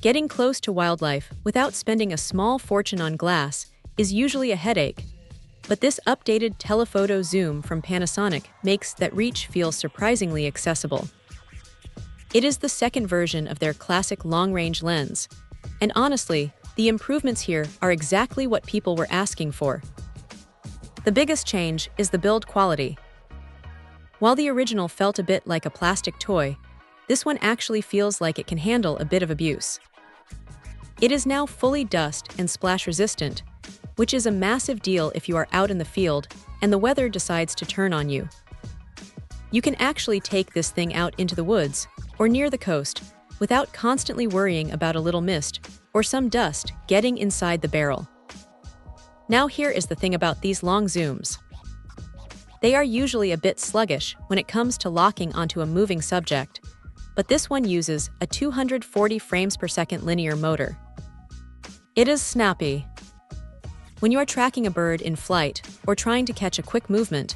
Getting close to wildlife without spending a small fortune on glass is usually a headache, but this updated telephoto zoom from Panasonic makes that reach feel surprisingly accessible. It is the second version of their classic long-range lens, and honestly, the improvements here are exactly what people were asking for. The biggest change is the build quality. While the original felt a bit like a plastic toy, this one actually feels like it can handle a bit of abuse. It is now fully dust and splash resistant, which is a massive deal if you are out in the field and the weather decides to turn on you. You can actually take this thing out into the woods or near the coast without constantly worrying about a little mist or some dust getting inside the barrel. Now here is the thing about these long zooms. They are usually a bit sluggish when it comes to locking onto a moving subject, but this one uses a 240 frames per second linear motor. It is snappy. When you are tracking a bird in flight or trying to catch a quick movement,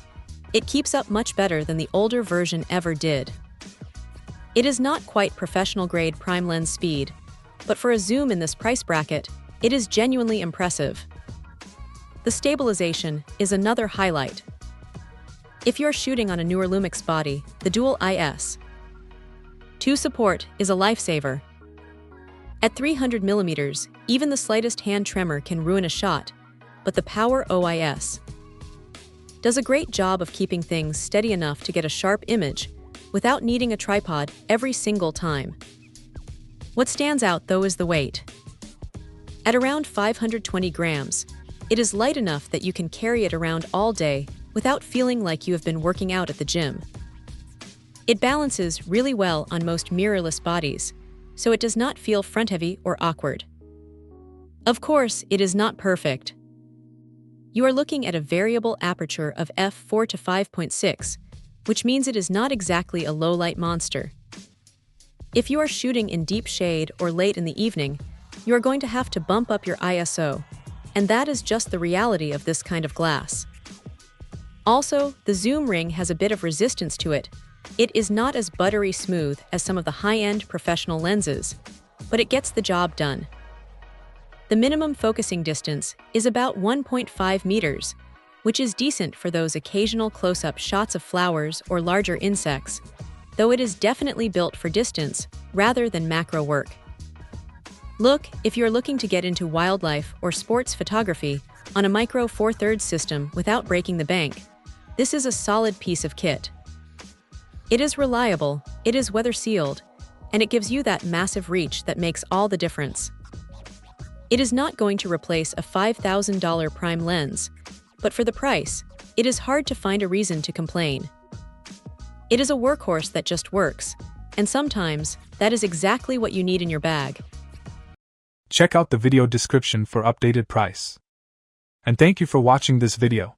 it keeps up much better than the older version ever did. It is not quite professional-grade prime lens speed, but for a zoom in this price bracket, it is genuinely impressive. The stabilization is another highlight. If you're shooting on a newer Lumix body, the Dual IS.2 support is a lifesaver. At 300mm, even the slightest hand tremor can ruin a shot, but the Power OIS does a great job of keeping things steady enough to get a sharp image without needing a tripod every single time. What stands out, though, is the weight. At around 520 grams, it is light enough that you can carry it around all day without feeling like you have been working out at the gym. It balances really well on most mirrorless bodies, so it does not feel front-heavy or awkward. Of course, it is not perfect. You are looking at a variable aperture of f4 to 5.6, which means it is not exactly a low-light monster. If you are shooting in deep shade or late in the evening, you are going to have to bump up your ISO, and that is just the reality of this kind of glass. Also, the zoom ring has a bit of resistance to it. It is not as buttery smooth as some of the high-end professional lenses, but it gets the job done. The minimum focusing distance is about 1.5 meters, which is decent for those occasional close-up shots of flowers or larger insects, though it is definitely built for distance rather than macro work. Look, if you're looking to get into wildlife or sports photography on a Micro Four Thirds system without breaking the bank, this is a solid piece of kit. It is reliable, it is weather-sealed, and it gives you that massive reach that makes all the difference. It is not going to replace a $5,000 prime lens, but for the price, it is hard to find a reason to complain. It is a workhorse that just works, and sometimes that is exactly what you need in your bag. Check out the video description for updated price. And thank you for watching this video.